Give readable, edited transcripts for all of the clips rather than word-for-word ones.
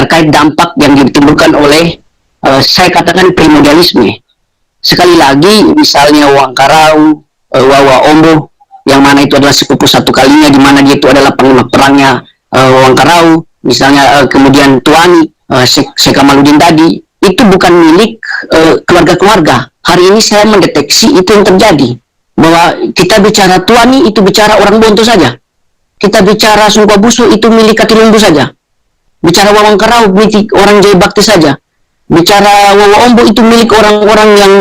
terkait dampak yang ditimbulkan oleh saya katakan primordialisme. Sekali lagi, misalnya Wang Karau, Wawa Ombo, yang mana itu adalah sepupu satu kalinya, di mana dia itu adalah panglima perangnya Wang Karau, misalnya kemudian Tuani, Sheikh Kamaludin tadi, itu bukan milik keluarga-keluarga. Hari ini saya mendeteksi itu yang terjadi, bahwa kita bicara Tuani itu bicara orang Bonto saja, kita bicara Sungkwa Busu itu milik Katilumbu saja, bicara Wawang Karau milik orang Jaya Bakti saja, bicara Wawa Ombo itu milik orang-orang yang.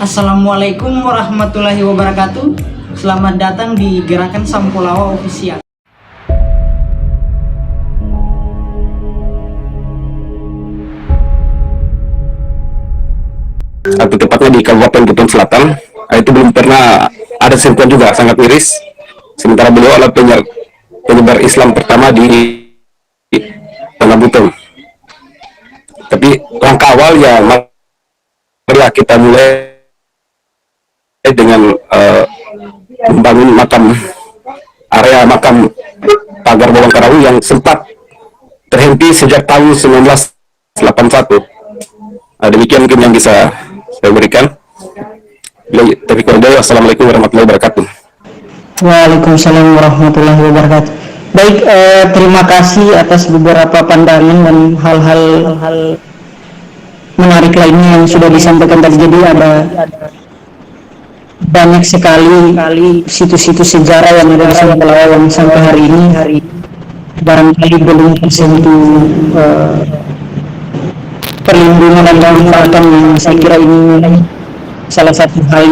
Assalamualaikum warahmatullahi wabarakatuh. Selamat datang di Gerakan Sampolawa Official. Atau tepatnya di Kabupaten Buton Selatan, itu belum pernah ada sentuhan juga, sangat miris. Sementara beliau adalah penyebar Islam pertama di Tanah Buton. Tapi langkah awal ya, marilah kita mulai dengan membangun area makam pagar Wawang Karau yang sempat terhenti sejak tahun 1981. Demikian mungkin yang bisa saya berikan. Assalamualaikum warahmatullahi wabarakatuh. Waalaikumsalam warahmatullahi wabarakatuh. Baik, terima kasih atas beberapa pandangan dan hal-hal menarik lainnya yang sudah disampaikan tadi. Jadi ada banyak sekali situs-situs sejarah yang ada di Sampolawa yang sampai hari ini barangkali belum tersentuh perlindungan dan pemanfaatan, yang saya kira ini salah satu hal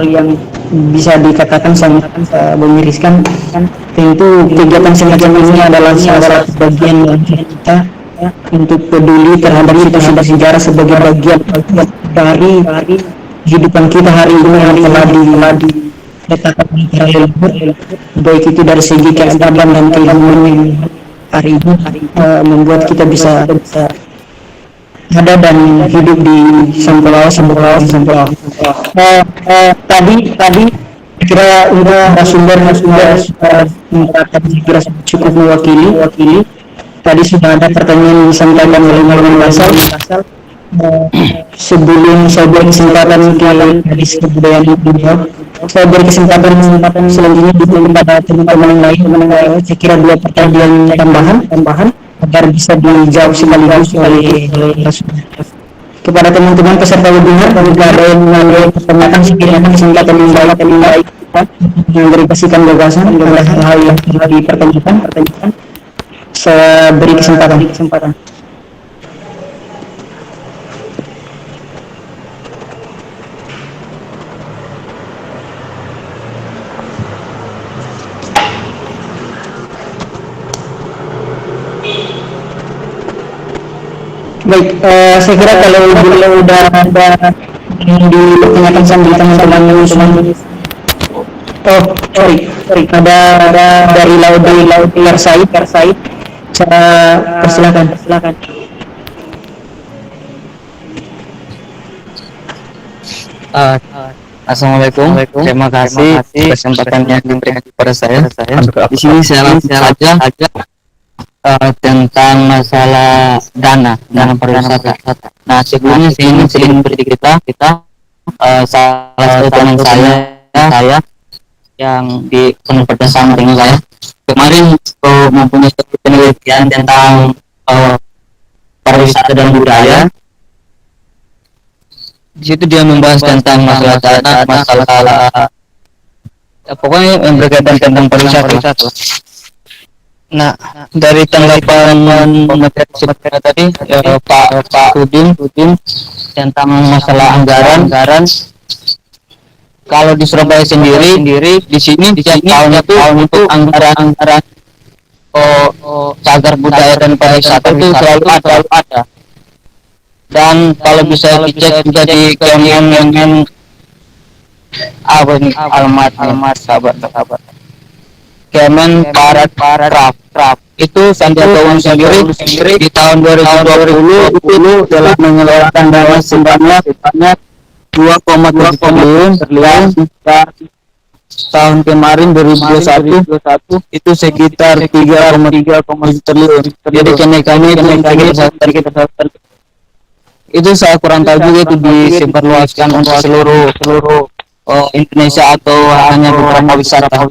yang bisa dikatakan sangat memiriskan. Tentu kegiatan semacam ini adalah salah satu bagian dari kita untuk peduli terhadap situs-situs sejarah sebagai bagian dari kehidupan kita hari ini yang telah diletakkan oleh para leluhur, baik itu dari segi keadaban dan keilmuan yang hari ini membuat kita bisa ada dan hidup di Sampolawa. Tadi kira udah sumber kira cukup mewakili. Tadi sudah ada pertanyaan yang disampaikan oleh Maulana Basal. Sebelum saya beri kesempatan ke Hadis Kebudayaan beliau, saya beri kesempatan selanjutnya kepada teman-teman yang lain. Saya kira dua pertanyaan tambahan agar bisa dijawab sekaligus oleh kepada teman-teman peserta webinar. Jika ada yang mengalami pertanyaan, sekiranya kesempatan yang baik memberikan gagasan pada hal yang telah dipertanyakan, saya beri kesempatan. Baik, saya kira kalau beliau udah dipertanyakan sambil teman-teman sorry, ada dari Laut Said, saya persilakan. Assalamualaikum. Terima kasih kesempatan yang diberikan kepada saya. Di sini saya langsung saja tentang masalah dana pariwisata. Nah, sebelumnya saya ingin sedikit bercerita. Salah satu teman saya yang di universitas sama dengan saya kemarin mempunyai penelitian tentang pariwisata dan budaya. Di situ dia membahas tentang masalah dana, pokoknya yang berkaitan tentang pariwisata. Nah, dari tanggapan materi tadi Pak Udin tentang masalah anggaran, kalau di Surabaya sendiri di sini tiap tahun itu untuk anggaran cagar budaya dan pariwisata itu selalu ada. Dan kalau bisa dicek juga di Kementerian alamat sahabat Kemen Parekraf itu Sandiaga Uno sendiri di tahun 2020 itu telah mengeluarkan dana sebanyak 2,7 triliun dan tahun kemarin 2021 itu sekitar 3,3 triliun. Jadi kenaikannya sedikit. Itu saya kurang tahu juga itu disebarluaskan untuk seluruh Indonesia atau hanya beberapa wisata.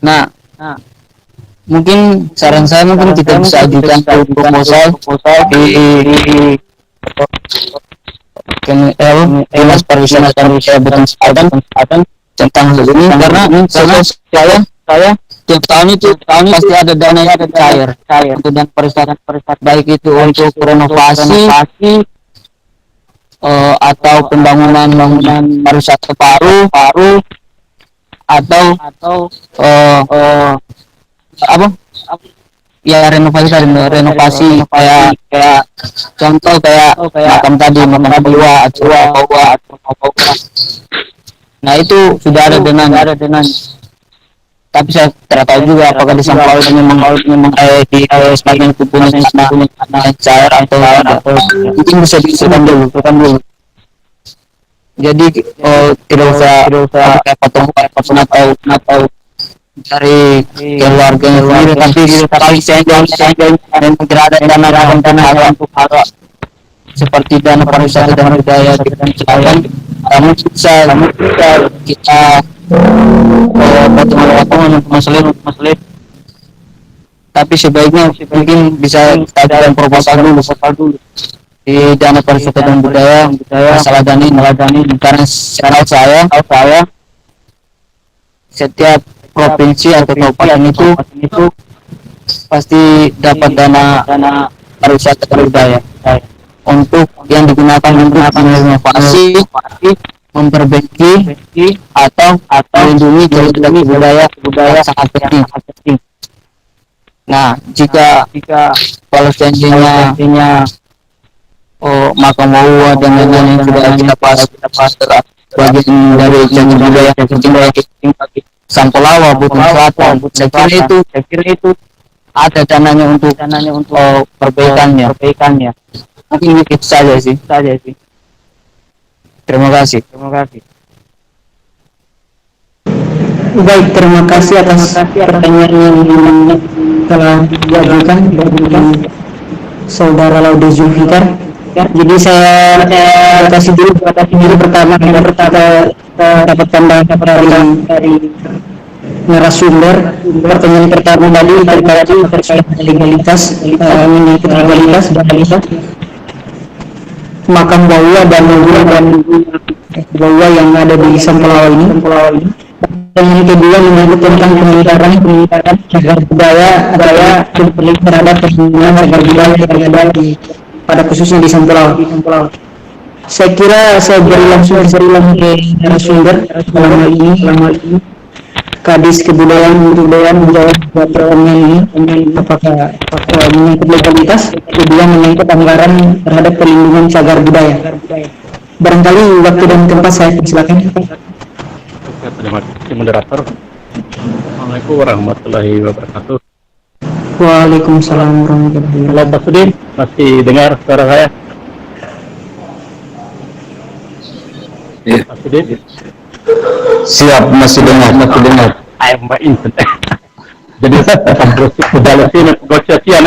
Nah, mungkin saran saya mungkin kita bisa ajukan proposal di Dinas Pariwisata dan Kabupaten Selatan tentang hal ini, karena saya tiap tahun itu pasti ada dana yang cair untuk dan pariwisata, baik itu untuk renovasi atau pembangunan pariwisata baru atau apa ya renovasi kayak contoh kayak makam tua atau nah itu sudah ada dana. Tapi saya tidak tahu juga apakah di Samplau itu memang di sebagian punya cair atau mungkin bisa diusulkan dulu. Jadi tidak usah pakai patung atau dari keluarganya sendiri, tapi paling saya dan segera ada dana untuk hal seperti dana pariwisata dan budaya di Selatan. Namun bisa kita patungan untuk masalah, tapi sebaiknya mungkin bisa kita ada proposal dulu di dana pariwisata dan budaya masalah dana ini, karena sekarang saya setiap provinsi atau kabupaten itu pasti dapat dana pariwisata dan budaya untuk yang digunakan untuk renovasi, memperbaiki atau melindungi budaya sangat penting. Nah, jika kalau seandainya makam Wawa dan lain-lain yang sudah kita bahas bagian dari janji budaya yang penting bagi Sampelawa, Buton Selatan, saya kira itu ada dananya untuk perbaikannya. Mungkin itu saja sih. Terima kasih. Baik, terima kasih atas pertanyaan yang telah diajukan dari saudara Laude Zulfikar. Jadi saya kasih dulu pertama kita dapat pandangan dari narasumber. Pertanyaan pertama tadi terkait legalitas makam Wawa dan Wawa yang ada di Sampelawa ini. Yang kedua menyangkut tentang pengingkaran cagar budaya terhadap penggunaan cagar budaya yang ada pada khususnya di Sampelawa. Saya kira saya beri langsung ke narasumber dalam hal ini Kadis Kebudayaan menjawab pertanyaan ini, apakah menyangkut legalitas, kedua menyangkut anggaran terhadap perlindungan cagar budaya. Barangkali waktu dan tempat saya persilakan. Terima kasih moderator. Assalamualaikum warahmatullahi wabarakatuh. Waalaikumsalam warahmatullahi wabarakatuh. Halo Pak Sudin, masih dengar suara saya? Pak Sudin? Siap, masih dengar. Ayam Mbak Internet. Jadi udah lesih negosiasi ya,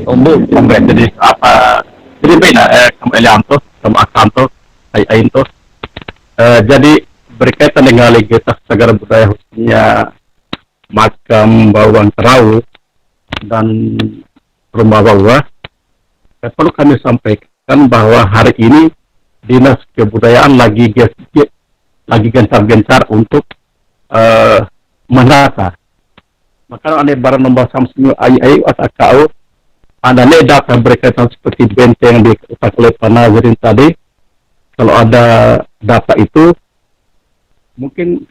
Ombe. Jadi apa? Jadi bina kamu Elianto, kamu Akanto, Ainto. Jadi berkaitan dengan legalitas cagar budaya khususnya makam Bawang Terau dan rumah Wawa, perlu kami sampaikan bahwa hari ini Dinas Kebudayaan lagi gencar-gencar untuk menata. Maka ada barang nombor Samsung ayu atau ada data berkaitan seperti benteng di oleh Pak Nazarin tadi. Kalau ada data itu mungkin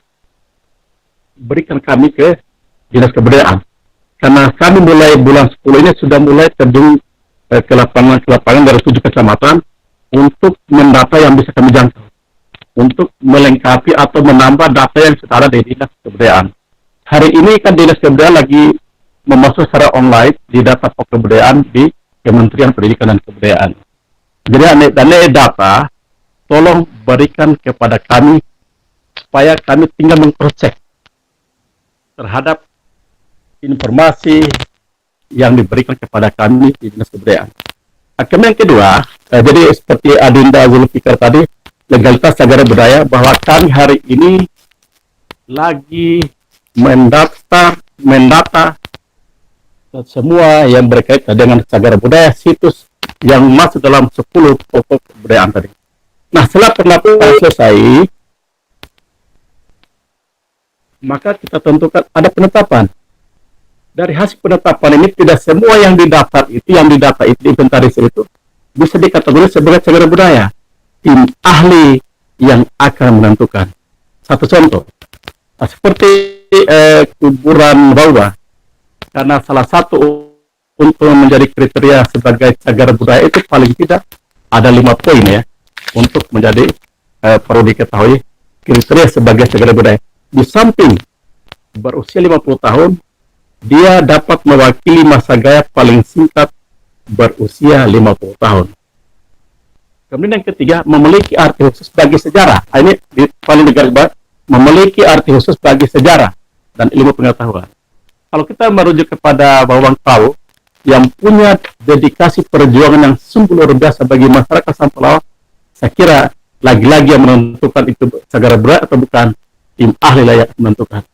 berikan kami ke Dinas Kebudayaan, karena kami mulai bulan 10 ini sudah mulai terjun ke lapangan dari 7 kecamatan untuk mendata yang bisa kami jangkau, untuk melengkapi atau menambah data yang setara di Dinas Kebudayaan. Hari ini kan Dinas Kebudayaan lagi memasuk secara online di data kebudayaan di Kementerian Pendidikan dan Kebudayaan. Jadi data tolong berikan kepada kami supaya kami tinggal mengcross-check terhadap informasi yang diberikan kepada kami di Dinas Kebudayaan. Kemudian yang kedua, jadi seperti Adinda Zulfikar tadi, legalitas cagar budaya, bahwa kami hari ini lagi mendata semua yang berkaitan dengan cagar budaya, situs yang masuk dalam 10 pokok kebudayaan tadi. Nah, setelah pendaftaran selesai, maka kita tentukan ada penetapan. Dari hasil penetapan ini, tidak semua yang didaftar itu, yang didata itu, inventarisir itu, bisa dikategori sebagai cagar budaya. Tim ahli yang akan menentukan. Satu contoh, seperti kuburan Rawa, karena salah satu untuk menjadi kriteria sebagai cagar budaya itu paling tidak ada 5 poin ya, untuk menjadi perlu diketahui kriteria sebagai cagar budaya. Di samping berusia 50 tahun, dia dapat mewakili masa gaya paling singkat berusia 50 tahun. Kemudian yang ketiga, memiliki arti khusus bagi sejarah. Ini paling digarisbawahi, memiliki arti khusus bagi sejarah dan ilmu pengetahuan. Kalau kita merujuk kepada Bawang Tahu yang punya dedikasi perjuangan yang sungguh luar biasa bagi masyarakat Sampelawa, saya kira lagi-lagi yang menentukan itu cagar budaya atau bukan, tim ahli layak menentukan.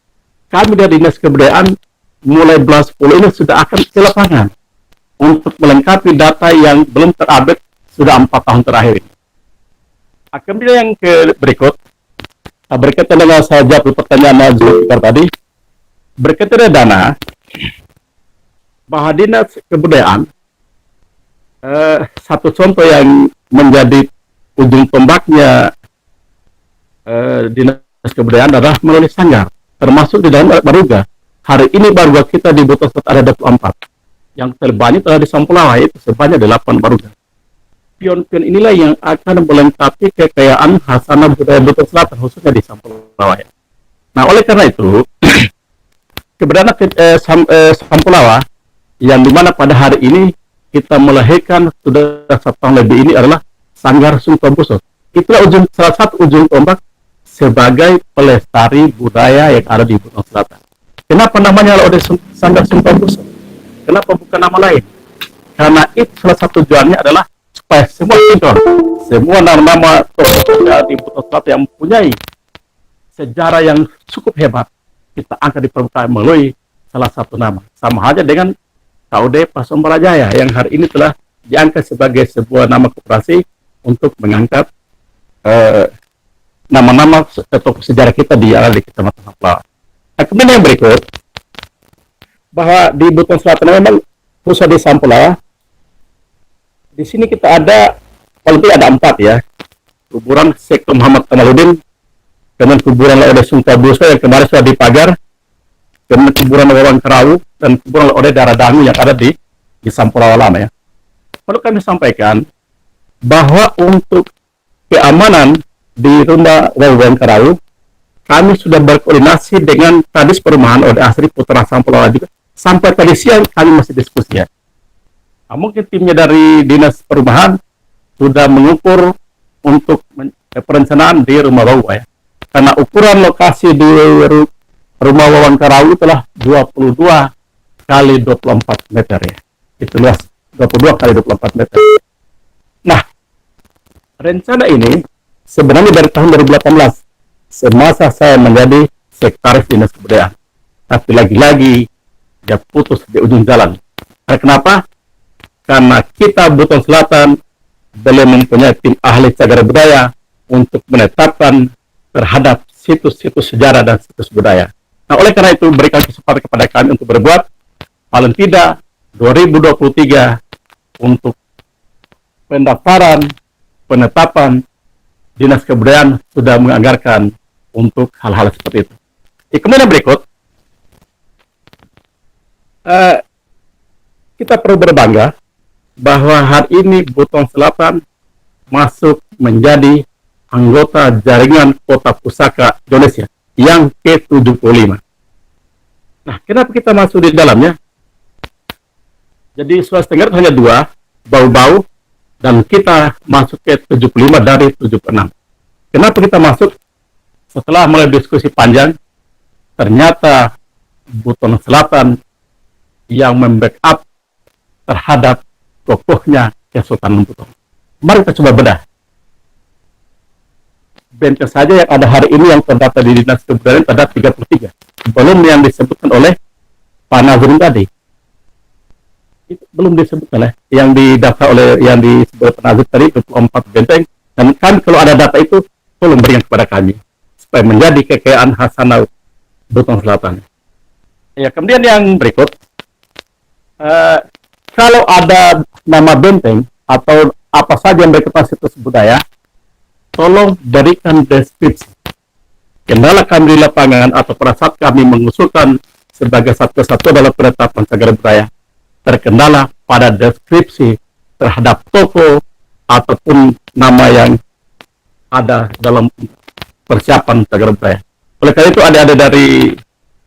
Kami dari Dinas Kebudayaan mulai bulan 10 ini sudah akan ke lapangan untuk melengkapi data yang belum terupdate sudah 4 tahun terakhir ini. Kemudian yang berikut, berkaitan dengan saya jawab pertanyaan Zulfikar tadi, berkaitan dengan dana, bahwa Dinas Kebudayaan, satu contoh yang menjadi ujung tombaknya Dinas Kebudayaan adalah melalui sanggar, termasuk di dalam Baruga. Hari ini Baruga kita di Buton Selatan ada 24, yang terbanyak telah di Sampelawa itu sebanyak 8 Baruga. Pion-pion inilah yang akan melengkapi kekayaan khasanah budaya Buton Selatan, khususnya di Sampelawa. Nah, oleh karena itu, keberadaan Sampelawa yang dimana pada hari ini kita melahirkan sudah 1 tahun lebih ini adalah Sanggar Sungkobuso. Itulah salah satu ujung tombak sebagai pelestari budaya yang ada di Buton Selatan. Kenapa namanya oleh Sanggar Sungkobuso? Kenapa bukan nama lain? Karena itu salah satu tujuannya adalah supaya semua sinkron, semua nama-nama tokoh di Buton Selatan yang mempunyai sejarah yang cukup hebat, kita angkat di permukaan melalui salah satu nama. Sama halnya dengan KUD Pasombarajaya yang hari ini telah diangkat sebagai sebuah nama koperasi untuk mengangkat nama-nama tokoh sejarah kita di Kecamatan Sampelawa. Nah, kemudian yang berikut, bahwa di Buton Selatan memang pusat di Sampelawa, di sini kita ada, paling tidak ada 4 ya, kuburan Syekh Muhammad Kamaluddin, kemudian kuburan Laude Sungkobuso yang kemarin sudah dipagar, kemudian kuburan Wawan Kerawu, dan kuburan Laude Daradangu yang ada di Sampelawa Lama ya. Perlu kami sampaikan bahwa untuk keamanan di rumah Wawan Kerawu, kami sudah berkoordinasi dengan Kadis Perumahan Ode Asri Putra Sampelawa juga. Sampai tadi siang kami masih diskusi ya. Nah, mungkin timnya dari Dinas Perumahan sudah mengukur untuk perencanaan di rumah Wawa ya. Karena ukuran lokasi di rumah Wawan Kerawu telah 22 kali 24 meter ya. Itu luas 22 kali 24 meter. Nah, rencana ini sebenarnya dari tahun 2018 semasa saya menjadi sekretaris Dinas Kebudayaan. Tapi lagi-lagi dia putus di ujung jalan. Karena kenapa? Karena kita Buton Selatan belum mempunyai tim ahli cagar budaya untuk menetapkan terhadap situs-situs sejarah dan situs budaya. Nah, oleh karena itu berikan kesempatan kepada kami untuk berbuat paling tidak 2023 untuk pendaftaran, penetapan. Dinas Kebudayaan sudah menganggarkan untuk hal-hal seperti itu. Kemudian berikut, kita perlu berbangga bahwa hari ini Buton Selatan masuk menjadi anggota jaringan Kota Pusaka Indonesia yang ke-75. Nah, kenapa kita masuk di dalamnya? Jadi Sulawesi Tenggara hanya 2, Bau-Bau, dan kita masuk ke 75 dari 76. Kenapa kita masuk? setelah mulai diskusi panjang, ternyata Buton Selatan yang membackup terhadap kokohnya Kesultanan Buton. Mari kita coba bedah. Benteng saja yang ada hari ini yang terdaftar di Dinas Kebudayaan terdapat 33. Belum yang disebutkan oleh Pak Nazrin tadi. Itu belum disebut oleh yang didaftar oleh yang disebut Pak Nazrin tadi 24 benteng. Dan kami kalau ada data itu tolong berikan kepada kami supaya menjadi kekayaan Hasanah Buton Selatan. Ya, kemudian yang berikut, kalau ada nama benteng atau apa saja yang berkaitan situs budaya, tolong berikan deskripsi. Kendala kami di lapangan atau pada saat kami mengusulkan sebagai satu kesatuan dalam penetapan cagar budaya, terkendala pada deskripsi terhadap toko ataupun nama yang ada dalam persiapan cagar budaya. Oleh karena itu, adik-adik dari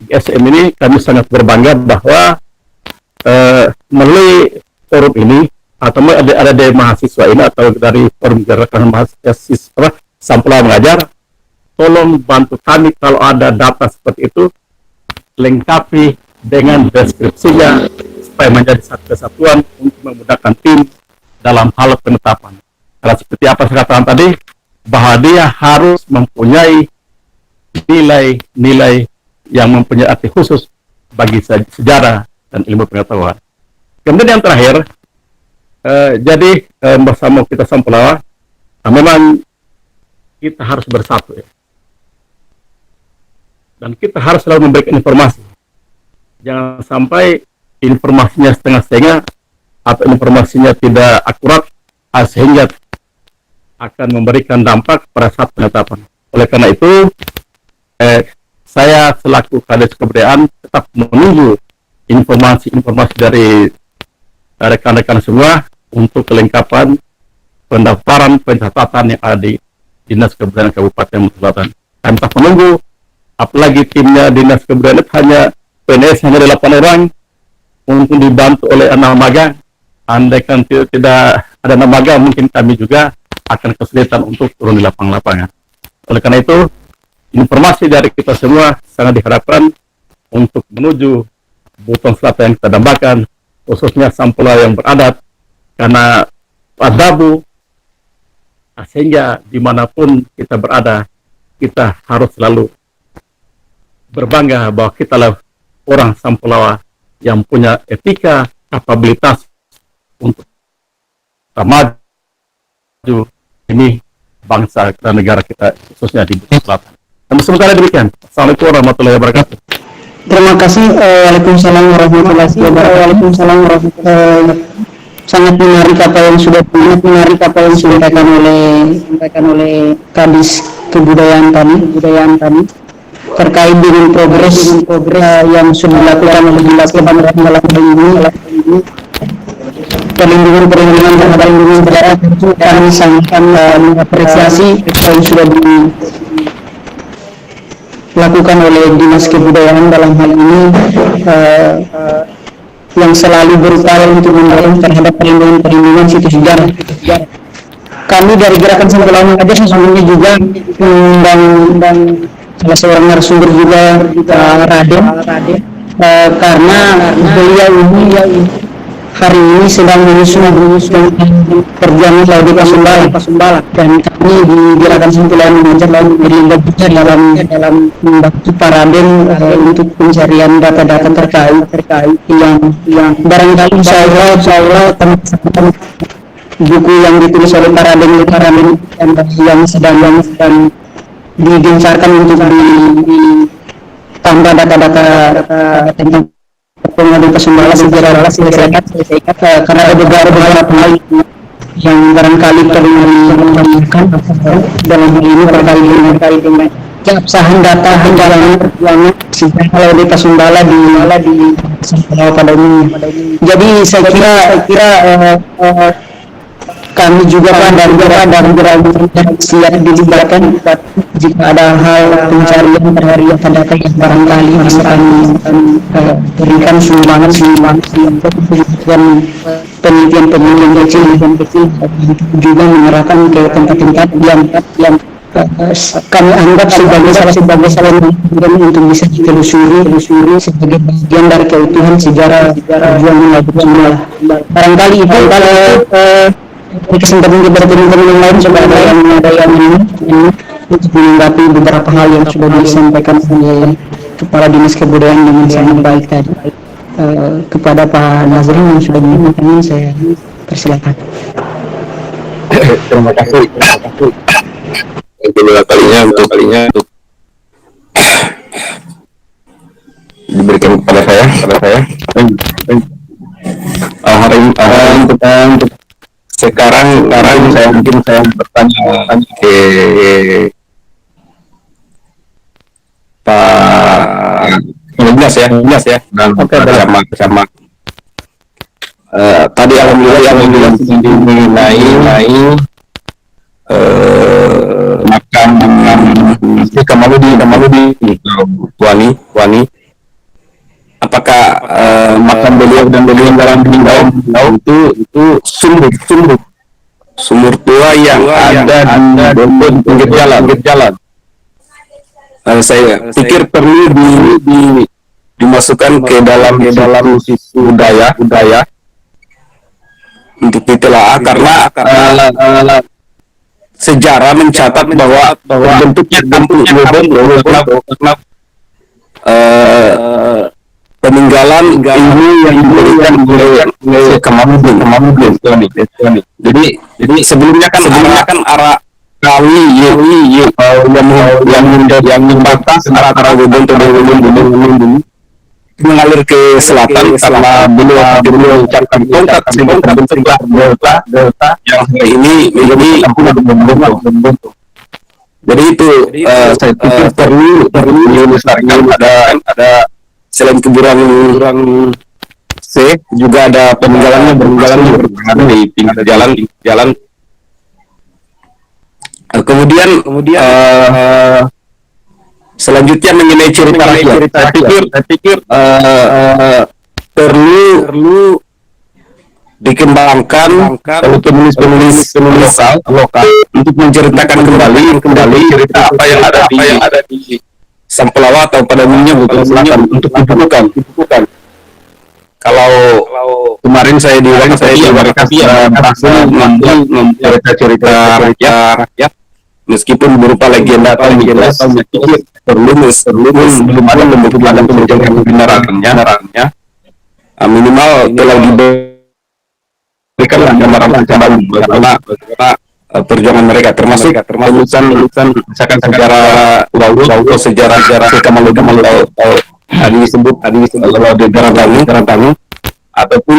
SM ini kami sangat berbangga bahwa melalui forum ini atau ada dari mahasiswa ini atau dari forum gerakan mahasiswa Sampulawar Mengajar, tolong bantu kami kalau ada data seperti itu, lengkapi dengan deskripsinya supaya menjadi satu kesatuan untuk memudahkan tim dalam hal penetapan. Karena seperti apa saya katakan tadi, bahwa dia harus mempunyai nilai-nilai yang mempunyai arti khusus bagi sejarah dan ilmu pengetahuan. Kemudian yang terakhir, jadi bersama kita Sampulawar, memang kita harus bersatu ya. Dan kita harus selalu memberikan informasi. Jangan sampai informasinya setengah-setengah atau informasinya tidak akurat sehingga akan memberikan dampak pada saat penetapan. Oleh karena itu, saya selaku Kades Kebudayaan tetap menunggu informasi-informasi dari rekan-rekan semua untuk kelengkapan pendaftaran pencatatan yang ada di Dinas Kebudayaan Kabupaten Selatan. Kami tetap menunggu, apalagi timnya Dinas Kebudayaan hanya PNS hanya 8 orang untuk dibantu oleh 6 magang. Andaikan tidak ada 6 magang, mungkin kami juga akan kesulitan untuk turun di lapangan. Oleh karena itu, informasi dari kita semua sangat diharapkan untuk menuju Buton Selatan yang kita dambakan, khususnya Sampulawar yang beradat, karena adabu sehingga dimanapun kita berada, kita harus selalu berbangga bahwa kita adalah orang Sampulawar yang punya etika, kapabilitas untuk maju ini bangsa dan negara kita, khususnya di Buton Selatan. Dan sementara demikian, Assalamualaikum warahmatullahi wabarakatuh. Terima kasih. Waalaikumsalam warahmatullahi wabarakatuh. Waalaikumsalam warahmatullahi wabarakatuh. Sangat menarik apa yang sudah disampaikan oleh Kadis Kebudayaan tadi terkait dengan progres yang sudah dilakukan oleh Dinas Kebudayaan dalam hal ini perlindungan terhadap lingkungan daerah. Kami sangat mengapresiasi yang sudah dilakukan oleh Dinas Kebudayaan dalam hal ini, yang selalu berupaya untuk mendorong terhadap perlindungan situs sejarah. Kami dari Gerakan Sampulawar Mengajar sesungguhnya juga mengundang salah seorang narasumber juga, Raden, karena beliau ini hari ini sedang menyusun perjuangan Laudi Pasumbala, dan kami di Gerakan Sampulawar Mengajar terlibat juga dalam membantu Pak Raden untuk pencarian data-data terkait yang barangkali insya Allah teman-teman buku yang ditulis oleh Pak Raden yang sedang digencarkan untuk ditambah data-data tentang pengadu Pasumbala sejarah selesaikan, karena ada beberapa hal yang barangkali perlu dilakukan dalam hal ini terkait dengan keabsahan data yang sejarah di Pasumbala di Sampulawar pada umumnya. Jadi saya kira kami juga dari siap dilibatkan jika ada hal pencarian terhadap data yang barangkali bisa kami berikan sumbangan dan penelitian kecil juga menyerahkan ke tempat-tempat yang kami anggap sebagai salah untuk bisa ditelusuri sebagai bagian dari keutuhan sejarah perjuangan Nahdlatul. Barangkali itu di kesempatan kita teman-teman yang lain coba ada yang ini untuk menanggapi beberapa hal yang sudah disampaikan oleh Kepala Dinas Kebudayaan dengan sangat baik tadi. Kepada Pak Nazrin yang sudah menyampaikan, saya persilakan. Terima kasih. Kedua kalinya untuk diberikan kepada saya. Hari untuk sekarang saya bertanya ke Pak Ilyas ya, dan bersama tadi alhamdulillah mengenai makan si Kamaludi Wani, apakah makan beliau dan beliau dalam itu sumur tua yang ada di pinggir jalan. Saya pikir perlu dimasukkan ke dalam budaya untuk ditelaah karena sejarah mencatat bahwa bentuknya kampung karena peninggalan ini yang diberikan oleh Kamaludin. Jadi sebelumnya kan arah kali yang membatas antara Gunung mengalir ke selatan karena beliau ucapkan tongkat bentuklah delta yang hari ini menjadi membentuk. Jadi itu saya pikir perlu dilestarikan. Ada selain kuburan C juga ada peninggalannya berada di pinggir jalan. Kemudian selanjutnya mengenai cerita rakyat, saya pikir perlu dikembangkan oleh penulis lokal untuk menceritakan kembali cerita apa yang ada di Sampelawa atau pada umumnya Butong Selatan untuk dibukukan. Kalau kemarin saya di mereka berhasil mengambil cerita rakyat meskipun berupa legenda atau mitos, saya pikir perlu belum ada pembuktian kebenarannya. Minimal telah diberikan gambaran bagaimana perjuangan mereka, termasuk lulusan misalkan sejarah atau sejarah Kamaludin tadi disebut kalau di Garantanu ataupun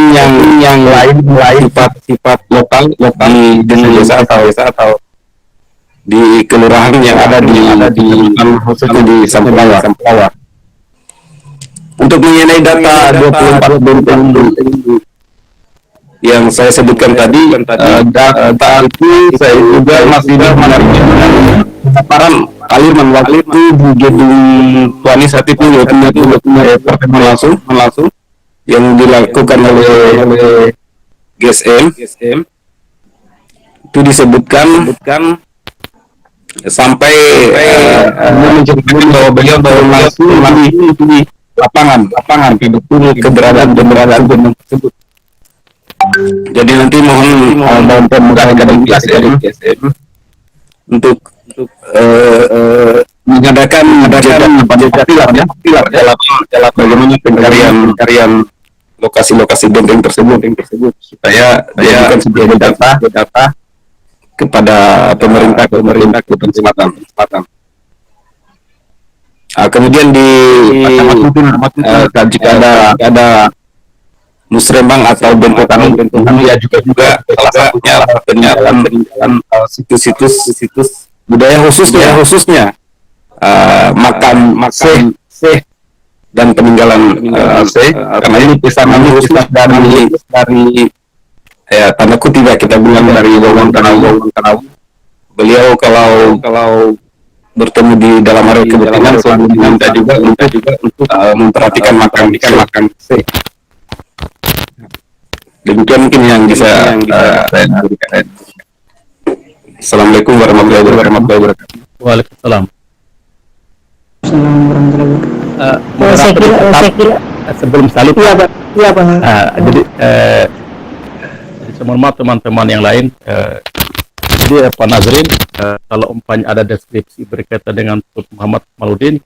yang lain sifat lokal di desa atau di kelurahan yang ada di khususnya di Sampelawa. Untuk mengenai data 24 Benteng yang saya sebutkan tadi, data itu saya juga masih menarik paparan aliran waktu itu di gedung Tuani saat itu punya pertemuan langsung yang dilakukan oleh GSM itu disebutkan sampai menceritakan bahwa beliau langsung di lapangan betul keberadaan gunung tersebut. Jadi nanti mohon permukaan dari GSM untuk mengadakan pilar dalam bagaimana pencarian lokasi-lokasi benteng tersebut supaya dijadikan sebagai data kepada pemerintah Butong Selatan. Kemudian di jika ada musrembang atau bentukan ya juga salah satunya peninggalan situs budaya khususnya makan C dan peninggalan C karena ini pesanan khusus dari ya tanda kutip kita bilang dari Wawang Tanau. Beliau kalau bertemu di dalam area kebetulan selalu diminta juga untuk memperhatikan makan C. Demikian mungkin yang bisa saya berikan. Assalamualaikum warahmatullahi wabarakatuh. Waalaikumsalam. Assalamualaikum warahmatullahi wabarakatuh. Sebelum salib, Iya Pak, iya Pak. jadi saya mohon maaf teman-teman yang lain. Jadi Pak Nazrin, kalau umpamanya ada deskripsi berkaitan dengan Muhammad Kamaludin,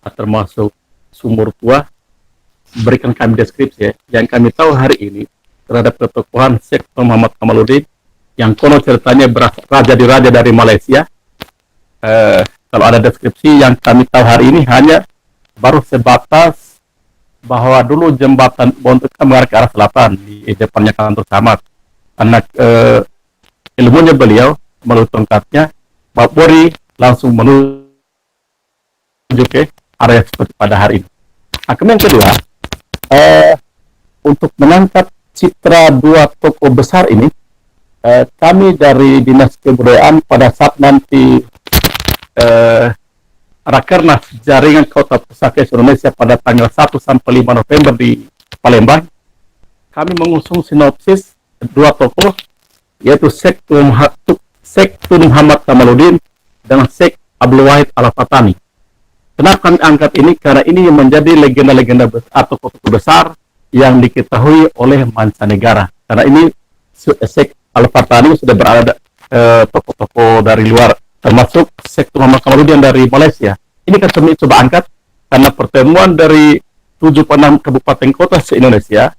termasuk sumur tua, berikan kami deskripsi ya. Yang kami tahu hari ini terhadap ketokohan Syekh Muhammad Kamaludin, yang konon ceritanya raja dari Malaysia. Kalau ada deskripsi yang kami tahu hari ini hanya baru sebatas bahwa dulu jembatan untuk mengarah ke arah selatan di depannya kantor camat. Karena ilmunya beliau melalui tongkatnya, Pak Polri langsung menuju ke area seperti pada hari ini. Nah, kemudian kedua, untuk mengangkat citra dua tokoh besar ini, kami dari Dinas Kebudayaan pada saat nanti Rakernas Jaringan Kota Pusaka Indonesia pada tanggal 1 sampai 5 November di Palembang, kami mengusung sinopsis dua tokoh, yaitu Syekh Tun Muhammad Kamaludin dan Syekh Abdul Wahid Al-Fatani. Kenapa kami angkat ini? Karena ini menjadi legenda-legenda atau tokoh besar yang diketahui oleh mancanegara. Karena ini Syekh Al-Fatani sudah berada tokoh-tokoh dari luar, termasuk Syekh Muhammad Kamaludin dari Malaysia. Ini kan kami coba angkat karena pertemuan dari 76 kabupaten kota se-Indonesia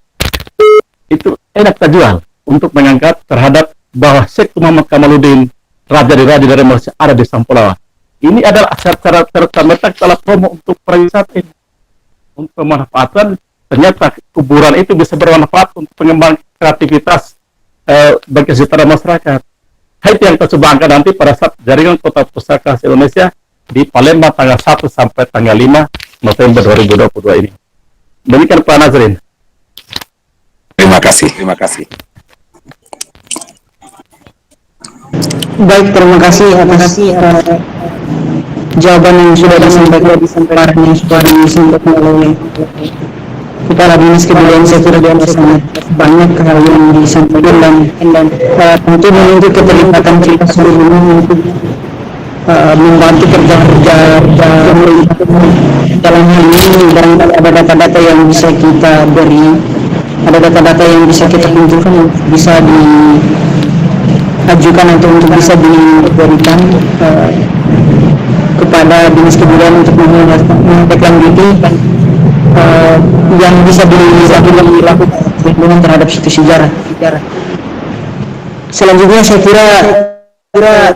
itu enak terjual untuk mengangkat terhadap bahwa Syekh Muhammad Kamaludin, raja dari Malaysia, ada di Sampulawa. Ini adalah secara terletak dalam promo untuk pariwisata ini. Untuk pemanfaatan, ternyata kuburan itu bisa bermanfaat untuk pengembangan kreativitas bagi kesejahteraan masyarakat. Itu yang kita coba angkat nanti pada saat Jaringan Kota Pusaka Indonesia di Palembang tanggal 1 sampai tanggal 5 November 2022 ini. Demikian Pak Nazrin. Terima kasih. Terima kasih. Baik, terima kasih atas jawaban yang sudah disampaikan oleh Kepala Dinas Kebudayaan. Saya kira sangat banyak hal yang disampaikan dan tentu menunjuk keterlibatan kita seluruhnya untuk membantu kerja-kerja dalam hal ini. Barangkali ada data-data yang bisa kita beri, ada data-data yang bisa kita kumpulkan, bisa diajukan atau untuk bisa diberikan kepada Dinas Kebudayaan untuk menindaklanjuti yang bisa dilakukan perlindungan terhadap situs sejarah. Selanjutnya saya kira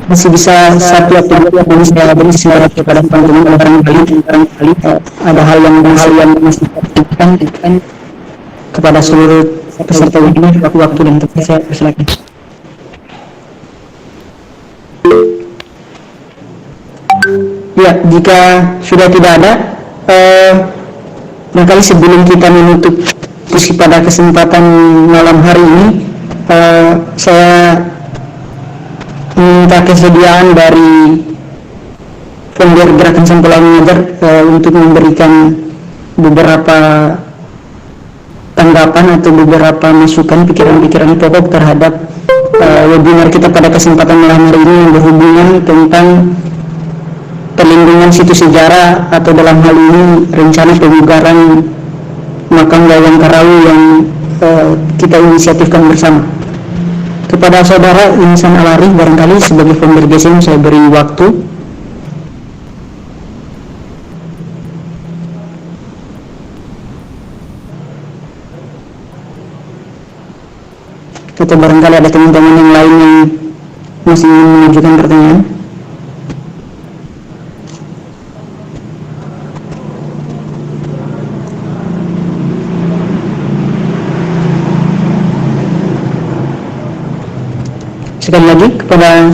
masih bisa satu atau dua yang saya beri silakan kepada teman-teman barangkali ada hal yang masih disampaikan kepada seluruh peserta webinar. Waktu dan tempat saya persilakan. Ya, jika sudah tidak ada, barangkali sebelum kita menutup diskusi pada kesempatan malam hari ini, saya minta kesediaan dari founder Gerakan Sampulawa Mengajar untuk memberikan beberapa tanggapan atau beberapa masukan pikiran-pikiran pokok terhadap webinar kita pada kesempatan malam hari ini yang berhubungan tentang perlindungan situs sejarah atau dalam hal ini rencana pemugaran makam Wayang Karawi yang kita inisiatifkan bersama. Kepada saudara Insan Al-Arif, barangkali sebagai founder GSM saya beri waktu atau barangkali ada teman-teman yang lain yang masih ingin mengajukan pertanyaan. Sekali lagi kepada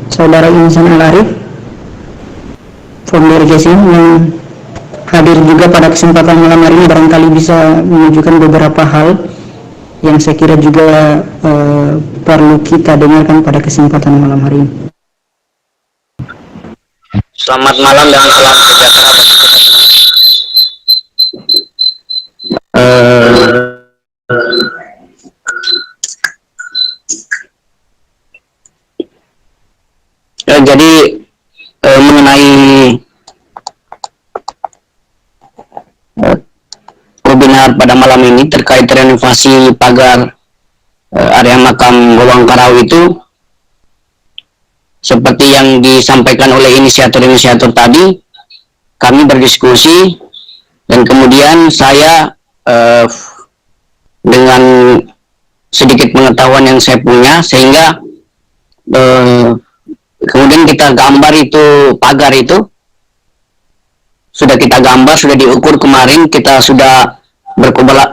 saudara Insan Al-Arif, founder GSM yang hadir juga pada kesempatan malam hari ini, barangkali bisa menunjukkan beberapa hal yang saya kira juga perlu kita dengarkan pada kesempatan malam hari ini. Selamat malam dan salam sejahtera. Jadi mengenai webinar pada malam ini terkait renovasi pagar area makam Wawang Karau itu, seperti yang disampaikan oleh inisiator-inisiator tadi, kami berdiskusi dan kemudian saya dengan sedikit pengetahuan yang saya punya, sehingga kemudian kita gambar itu pagar itu, sudah kita gambar, sudah diukur kemarin, kita sudah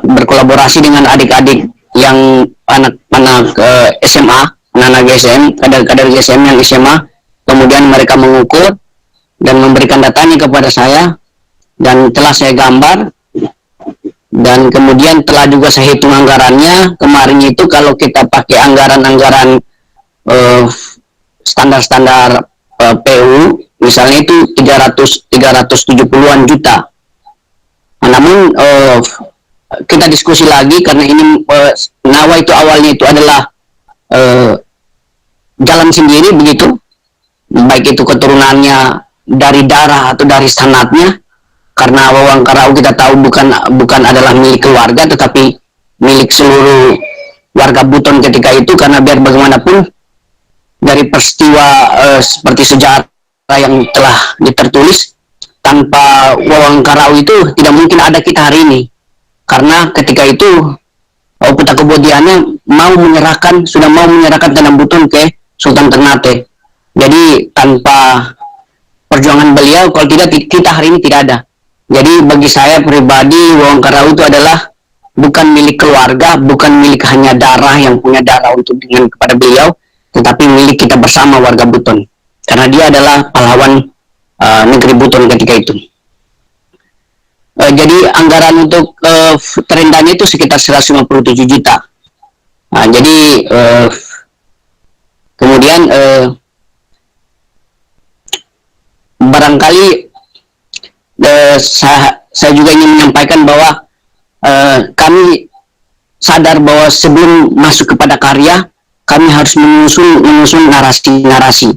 berkolaborasi dengan adik-adik yang anak-anak SMA, anak-anak GSM, kader-kader GSM yang SMA, kemudian mereka mengukur dan memberikan datanya kepada saya, dan telah saya gambar, dan kemudian telah juga saya hitung anggarannya. Kemarin itu kalau kita pakai anggaran-anggaran standar-standar PU, misalnya itu 370-an juta. Nah, namun kita diskusi lagi karena ini Nawa itu awalnya itu adalah jalan sendiri begitu, baik itu keturunannya dari darah atau dari sanatnya, karena Wawang Karau kita tahu bukan adalah milik keluarga tetapi milik seluruh warga Buton ketika itu, karena biar bagaimanapun dari peristiwa seperti sejarah yang telah ditertulis, tanpa Wawang Karau itu tidak mungkin ada kita hari ini, karena ketika itu Puta Kebodiannya sudah mau menyerahkan tanah Buton ke Sultan Ternate. Jadi tanpa perjuangan beliau, kalau tidak kita hari ini tidak ada. Jadi bagi saya pribadi, Wawang Karau itu adalah bukan milik keluarga, bukan milik hanya darah yang punya darah untuk dengan kepada beliau, tetapi milik kita bersama warga Buton, karena dia adalah pahlawan negeri Buton ketika itu. Jadi anggaran untuk terendahnya itu sekitar 157 juta. Nah, jadi kemudian barangkali saya juga ingin menyampaikan bahwa kami sadar bahwa sebelum masuk kepada karya, kami harus menyusun narasi-narasi.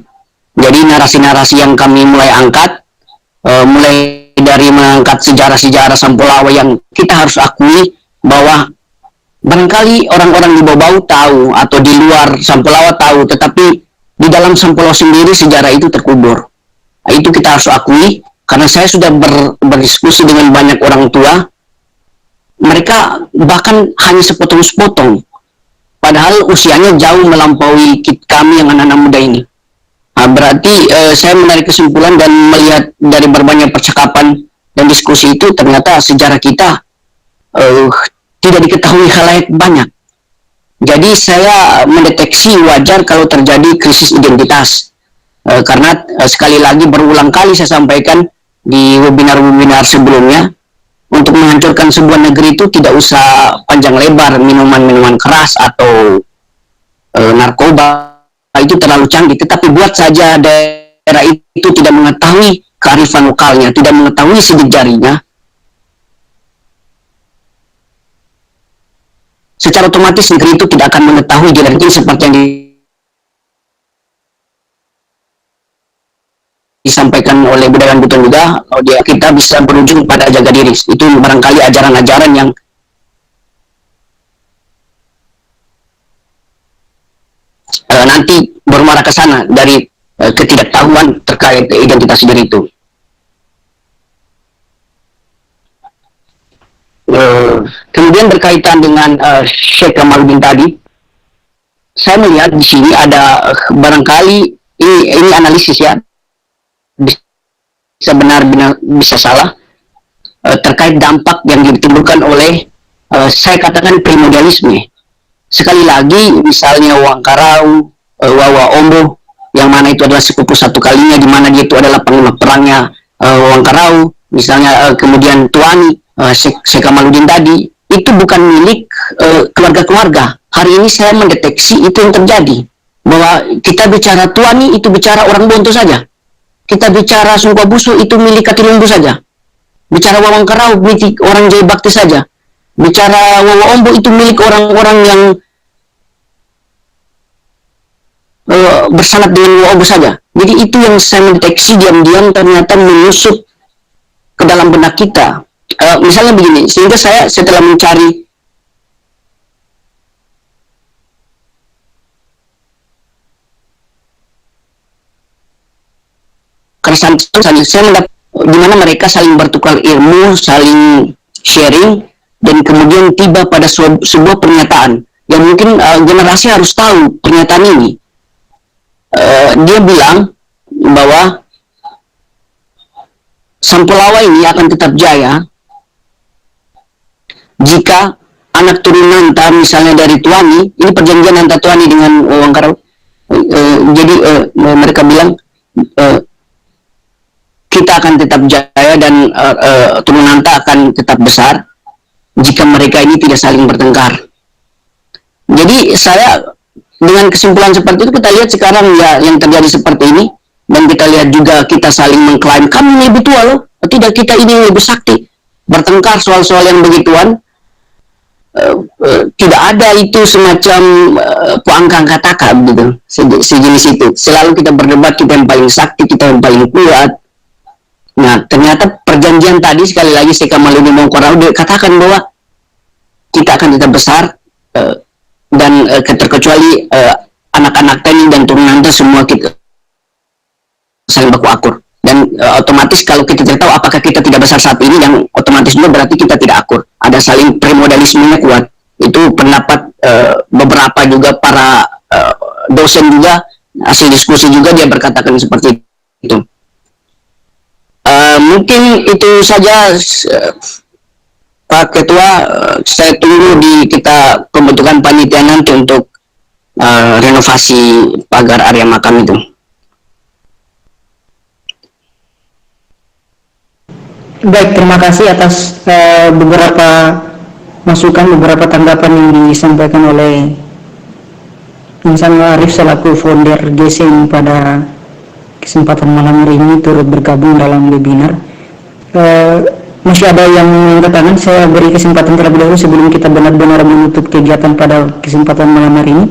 Jadi narasi-narasi yang kami mulai angkat, mulai dari mengangkat sejarah-sejarah Sampolawa yang kita harus akui bahwa barangkali orang-orang di Bobau tahu atau di luar Sampolawa tahu, tetapi di dalam Sampolawa sendiri sejarah itu terkubur. Nah, itu kita harus akui, karena saya sudah berdiskusi dengan banyak orang tua, mereka bahkan hanya sepotong-sepotong, padahal usianya jauh melampaui kami yang anak-anak muda ini. Nah, berarti saya menarik kesimpulan dan melihat dari berbagai percakapan dan diskusi itu, ternyata sejarah kita tidak diketahui khalayak banyak. Jadi saya mendeteksi wajar kalau terjadi krisis identitas, karena sekali lagi berulang kali saya sampaikan di webinar-webinar sebelumnya, untuk menghancurkan sebuah negeri itu tidak usah panjang lebar minuman-minuman keras atau narkoba, itu terlalu canggih, tetapi buat saja daerah itu tidak mengetahui kearifan lokalnya, tidak mengetahui sidik jarinya, secara otomatis negeri itu tidak akan mengetahui jenis seperti yang disampaikan oleh budayawan Buton juga. Kalau kita bisa berujung pada jaga diri, itu barangkali ajaran-ajaran yang nanti bermuara ke sana dari ketidaktahuan terkait identitas diri itu. Kemudian berkaitan dengan Syekh Kamaluddin tadi, saya melihat di sini ada barangkali ini analisis ya, bisa benar bisa salah, terkait dampak yang ditimbulkan oleh saya katakan primordialisme. Sekali lagi, misalnya Wawang Karau, Wawa Ombo, yang mana itu adalah sepupu satu kalinya, di mana dia itu adalah panglima perangnya Wawang Karau, misalnya kemudian Tuani, Syekh Kamaluddin tadi, itu bukan milik keluarga-keluarga. Hari ini saya mendeteksi itu yang terjadi, bahwa kita bicara Tuani itu bicara orang Bonto saja, kita bicara Sungkow Busu itu milik Katilumbu saja, bicara Wawang Karau milik orang Jaya Bakti saja, bicara Wawa Ombo itu milik orang-orang yang bersanad dengan Wa Obo saja. Jadi itu yang saya mendeteksi diam-diam ternyata menyusup ke dalam benak kita. Misalnya begini, sehingga saya setelah mencari keresahan, saya mendapat di mana mereka saling bertukar ilmu, saling sharing, dan kemudian tiba pada sebuah pernyataan yang mungkin generasi harus tahu pernyataan ini. Dia bilang bahwa Sampulawa ini akan tetap jaya jika anak turunan misalnya dari Tuani, ini perjanjian antara Tuani dengan Wangkarau. Jadi mereka bilang kita akan tetap jaya dan turunan akan tetap besar jika mereka ini tidak saling bertengkar. Jadi saya dengan kesimpulan seperti itu, kita lihat sekarang ya yang terjadi seperti ini, dan kita lihat juga kita saling mengklaim kami lebih tua loh, tidak, kita ini lebih sakti, bertengkar soal-soal yang begituan. Tidak ada itu semacam puangkang kataka gitu, sejenis itu. Selalu kita berdebat, kita yang paling sakti, kita yang paling kuat. Nah, ternyata perjanjian tadi sekali lagi Syekh Kamaluddin Wangkarau katakan bahwa kita akan tetap besar, dan terkecuali anak-anak tani dan turunan semua kita saling baku akur. Dan otomatis kalau kita tidak tahu apakah kita tidak besar saat ini, yang otomatis juga berarti kita tidak akur. Ada saling primodalismenya kuat. Itu pendapat beberapa juga para dosen juga, hasil diskusi juga dia berkatakan seperti itu. Mungkin itu saja Pak Ketua. Saya tunggu di kita pembentukan panitia nanti untuk renovasi pagar area makam itu. Baik, terima kasih atas beberapa masukan, beberapa tanggapan yang disampaikan oleh Insan Arif selaku founder GSM pada kesempatan malam hari ini turut bergabung dalam webinar. Masih ada yang mengangkat tangan, saya beri kesempatan terlebih dahulu sebelum kita benar-benar menutup kegiatan pada kesempatan malam hari ini.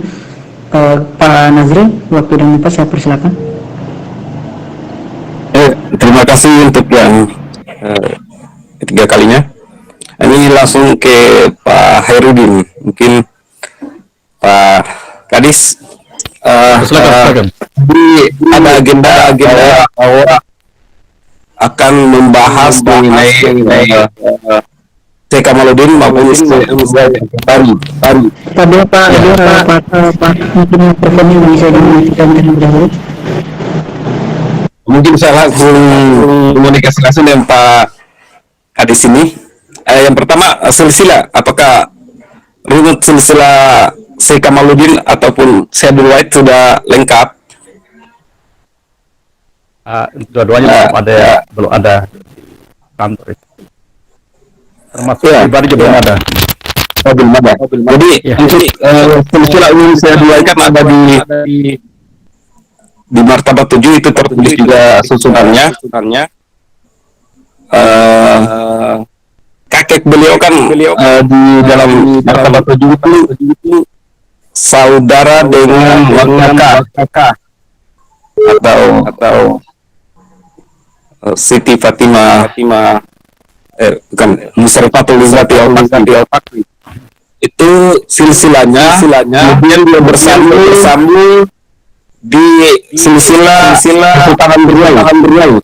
Pak Nazrin, waktu dan tempat saya persilakan. Terima kasih untuk yang ketiga kalinya. Ini langsung ke Pak Hairudin. Mungkin Pak Kadis, silakan. ada agenda bahwa akan membahas mengenai Syekh Kamaluddin maupun baru. Tadi Pak mungkin mikrofonnya bisa dimatikan terlebih dahulu. Mungkin saya langsung komunikasi langsung dengan Pak Kadis ini. Yang pertama, silsilah. Apakah runut silsilah Syekh Kamaluddin ataupun Syekh Abdul Wahid sudah lengkap? Dua-duanya belum ada kantor. Termasuk pribadi juga belum ada. Belum ada. Jadi untuk silsilah ini saya duaikan ada di martabat 7 itu tertulis juga susunannya. Kakek beliau kan di dalam martabat 7 itu saudara dengan kakak atau Siti Fatimah bukan Musrifatul Izzati al-Fakri. Itu silsilahnya kemudian dia bersambung di silsilah Kesultanan Brunei,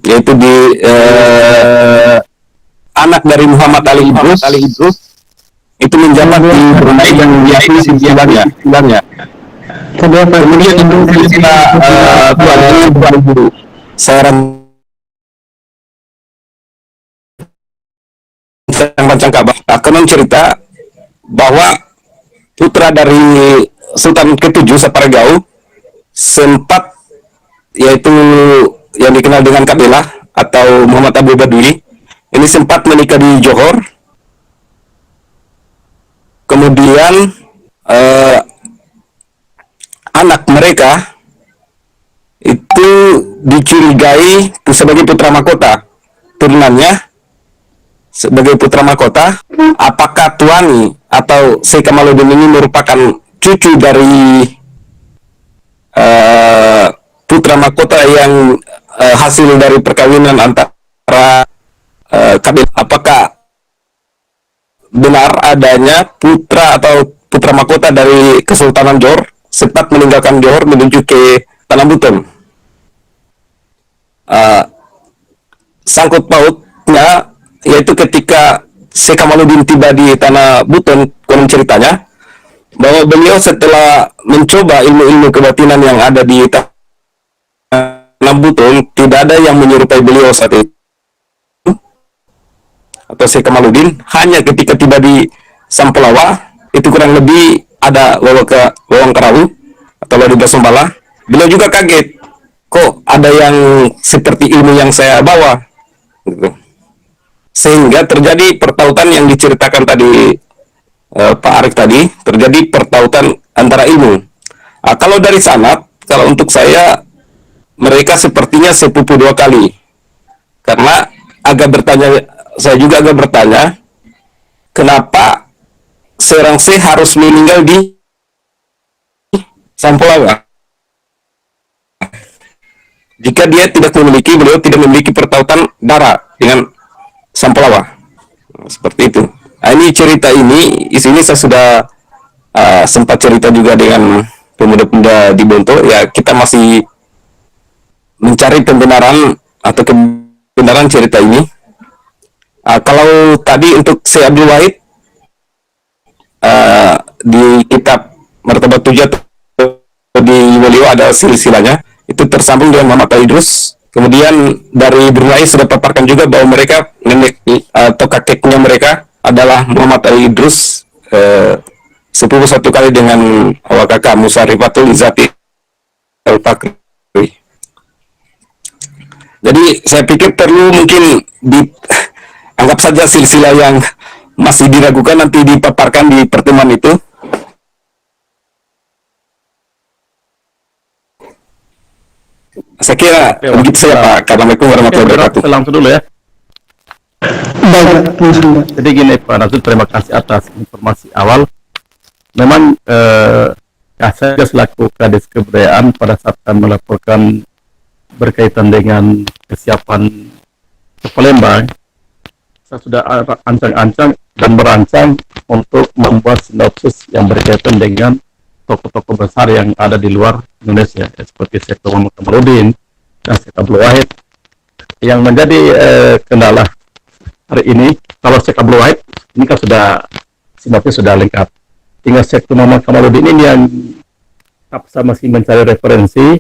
yaitu di anak dari Muhammad Ali Idrus itu menjabat di Brunei yang diakui silsilahnya. Kemudian itu silsilah Tuan Guru. Saya rancang Ka'bah akan cerita bahwa putra dari Sultan ke-7 Sapargau sempat, yaitu yang dikenal dengan Kabelah atau Muhammad Abu Badui, ini sempat menikah di Johor. Kemudian anak mereka itu dicurigai sebagai putra mahkota, turunannya sebagai putra mahkota. Apakah Tuani atau Syekh Kamaluddin ini merupakan cucu dari putra mahkota yang hasil dari perkawinan antara kabinet. Apakah benar adanya putra atau putra mahkota dari Kesultanan Johor sempat meninggalkan Johor menuju ke Tanah Buton? Sangkut pautnya yaitu ketika Syekh Kamaluddin tiba di Tanah Buton, konon ceritanya bahwa beliau setelah mencoba ilmu-ilmu kebatinan yang ada di Tanah Buton, tidak ada yang menyerupai beliau saat itu atau Syekh Kamaluddin. Hanya ketika tiba di Sampelawa, itu kurang lebih ada Wawang Karawu atau Lodi Basombala, beliau juga kaget, kok ada yang seperti ilmu yang saya bawa gitu. Sehingga terjadi pertautan yang diceritakan tadi Pak Arif tadi, terjadi pertautan antara ilmu. Kalau dari sanad, kalau untuk saya mereka sepertinya sepupu dua kali. Karena saya juga agak bertanya, kenapa seorang Syekh harus meninggal di Sampelawa jika beliau tidak memiliki pertautan darah dengan Sampelawa, seperti itu. Nah, ini cerita ini saya sudah sempat cerita juga dengan pemuda-pemuda di Bonto. Ya, kita masih mencari pembenaran atau kebenaran cerita ini. Kalau tadi untuk Syekh Abdul Wahid, di kitab Martabat 7 di Beliau ada silsilahnya, itu tersambung dengan Muhammad Idrus. Kemudian dari Brunei sudah paparkan juga bahwa mereka nenek atau kakeknya mereka adalah Muhammad Idrus, sepupu satu kali dengan awak kakak Musarifatul Izzati Al-Fakri. Jadi saya pikir perlu mungkin anggap saja silsilah yang masih diragukan nanti dipaparkan di pertemuan itu. Saya kira begitu saya Pak. Assalamualaikum warahmatullahi wabarakatuh. Langsung dulu ya. Baik, langsung. Jadi gini Pak Nazul, terima kasih atas informasi awal. Memang saya selaku Kadis Kebudayaan pada saat kami melaporkan berkaitan dengan kesiapan ke Palembang, saya sudah ancang-ancang dan merancang untuk membuat sinopsis yang berkaitan dengan tokoh-tokoh besar yang ada di luar Indonesia, seperti Syekh Muhammad Kamaluddin dan Syekh Abdul Wahid. Yang menjadi kendala hari ini, kalau Syekh Abdul Wahid ini kan sudah sinopsis sudah lengkap, tinggal Syekh Muhammad Kamaluddin ini yang saya masih mencari referensi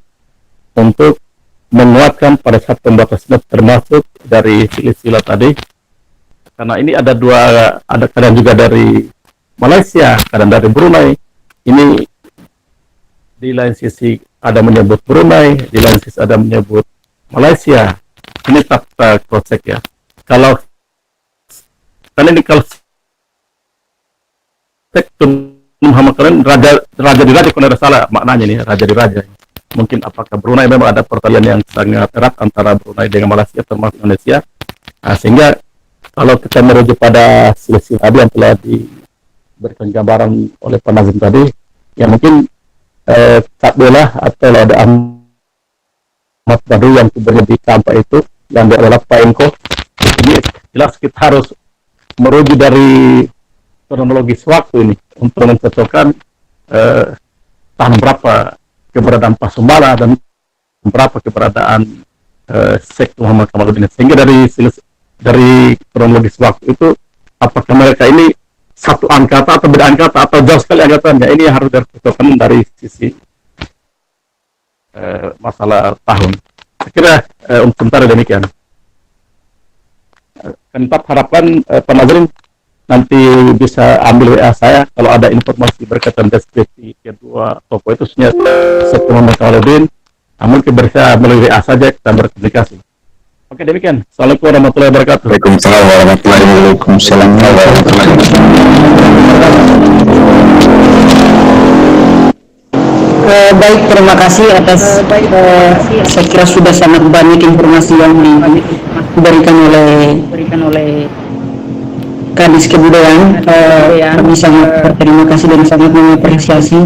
untuk menguatkan pada saat pembuatan sinopsis, termasuk dari silsilah tadi, karena ini ada kadang juga dari Malaysia, kadang dari Brunei. Ini di lain sisi ada menyebut Brunei, di lain sisi ada menyebut Malaysia. Ini tetap cross check ya. Kalau Muhammad kalian raja di raja, kalau ada salah maknanya nih, raja di raja. Mungkin apakah Brunei memang ada pertalian yang sangat erat antara Brunei dengan Malaysia termasuk Indonesia. Sehingga kalau kita merujuk pada silsilah tadi yang telah diberikan gambaran oleh Pak Nazim tadi, ya mungkin Kak Bella atau ada Ahmad Badu yang kubernya di Kampa itu, yang dia adalah Pak Engko. Ini jelas kita harus merujuk dari kronologis waktu ini untuk mencocokkan tahun berapa keberadaan Pak Sumbala dan berapa keberadaan Syekh Muhammad Kamaluddin. Sehingga dari kronologis waktu itu, apakah mereka ini satu angkatan atau beda angkatan atau jauh sekali angkatannya, ini harus dicocokkan dari sisi masalah tahun. Saya kira untuk sementara demikian. Tetap harapkan Pak Nazrin nanti bisa ambil WA saya kalau ada informasi berkaitan deskripsi kedua tokoh itu, Syekh Muhammad Kamaluddin. Mungkin bisa melalui WA saja kita berkomunikasi. Oke, demikian. Assalamualaikum warahmatullahi wabarakatuh. Waalaikumsalam warahmatullahi wabarakatuh. Baik, terima kasih atas saya kira sudah sangat banyak informasi yang diberikan oleh Kadis Kebudayaan. Kami sangat berterima kasih dan sangat mengapresiasi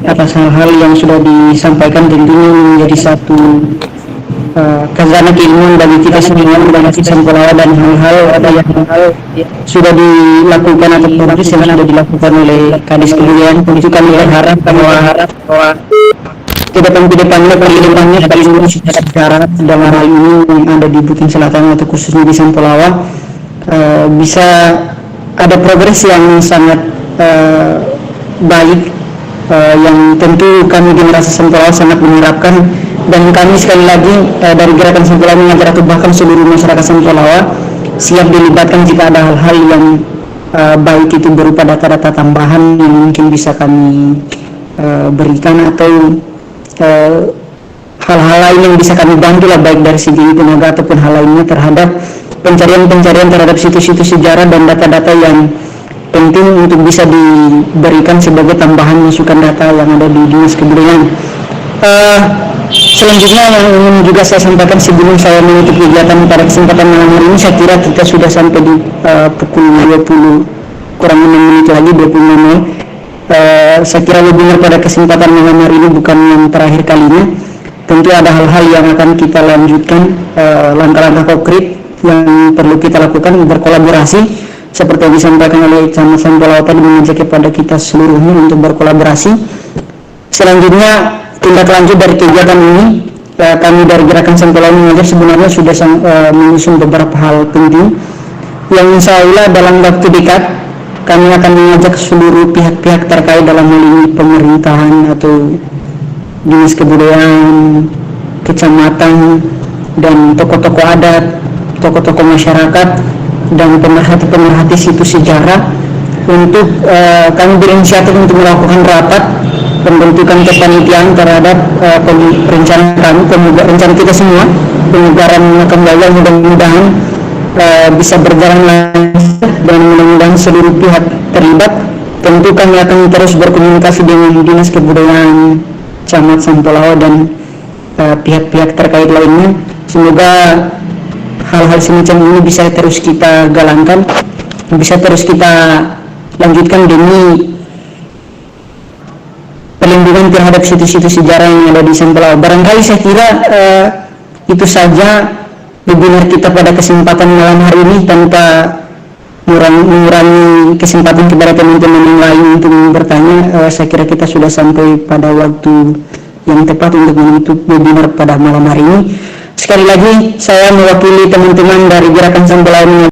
atas hal-hal yang sudah disampaikan. Tentunya menjadi satu khazanah keilmuan bagi kita semua, bagi Sampolawa, dan hal-hal yang sudah dilakukan atau progres yang sudah dilakukan oleh Kadis Kebudayaan. Tentu kami berharap bahwa kedepannya paling sejarah dalam hal ini yang ada di Buton Selatan atau khususnya di Sampolawa bisa ada progres yang sangat baik, yang tentu kami generasi Sampolawa sangat mengharapkan. Dan kami sekali lagi dari Gerakan Sampolawa Mengajar atau bahkan seluruh masyarakat Sampolawa siap dilibatkan jika ada hal-hal yang baik itu berupa data-data tambahan yang mungkin bisa kami berikan, atau hal-hal lain yang bisa kami bantu lah, baik dari segi tenaga ataupun hal lainnya terhadap pencarian terhadap situs-situs sejarah dan data-data yang penting untuk bisa diberikan sebagai tambahan masukan data yang ada di Dinas Kebudayaan. Selanjutnya yang ingin juga saya sampaikan sebelum saya menutup kegiatan pada kesempatan malam hari ini, saya kira kita sudah sampai di pukul 20 kurang 6 menit lagi, 20.00. Saya kira webinar pada kesempatan malam hari ini bukan yang terakhir kalinya. Tentu ada hal-hal yang akan kita lanjutkan, langkah-langkah konkret yang perlu kita lakukan, berkolaborasi seperti yang disampaikan oleh Camat Sampolawa tadi, mengajak kepada kita seluruhnya untuk berkolaborasi. Selanjutnya tindak lanjut dari kegiatan ini, kami dari Gerakan Sampolawa Mengajar sebenarnya sudah mengusung beberapa hal penting yang insya Allah dalam waktu dekat kami akan mengajak seluruh pihak-pihak terkait dalam hal ini, pemerintahan atau Dinas Kebudayaan, kecamatan, dan tokoh-tokoh adat, tokoh-tokoh masyarakat, dan pemerhati-pemerhati situs sejarah untuk kami berinisiatif untuk melakukan rapat pembentukan kepanitiaan terhadap rencana kita semua penyegaran makam Yaya. Mudah-mudahan bisa berjalan lancar dan mudah-mudahan seluruh pihak terlibat. Tentu kami akan terus berkomunikasi dengan Dinas Kebudayaan, Camat Sampolawa, dan pihak-pihak terkait lainnya. Semoga hal-hal semacam ini bisa terus kita galangkan, bisa terus kita lanjutkan demi perlindungan terhadap situs-situs sejarah yang ada di Sampolawa. Barangkali saya kira itu saja webinar kita pada kesempatan malam hari ini, tanpa mengurangi kesempatan kepada teman-teman yang lain untuk bertanya. Saya kira kita sudah sampai pada waktu yang tepat untuk menutup webinar pada malam hari ini. Sekali lagi saya mewakili teman-teman dari Gerakan Sampolawa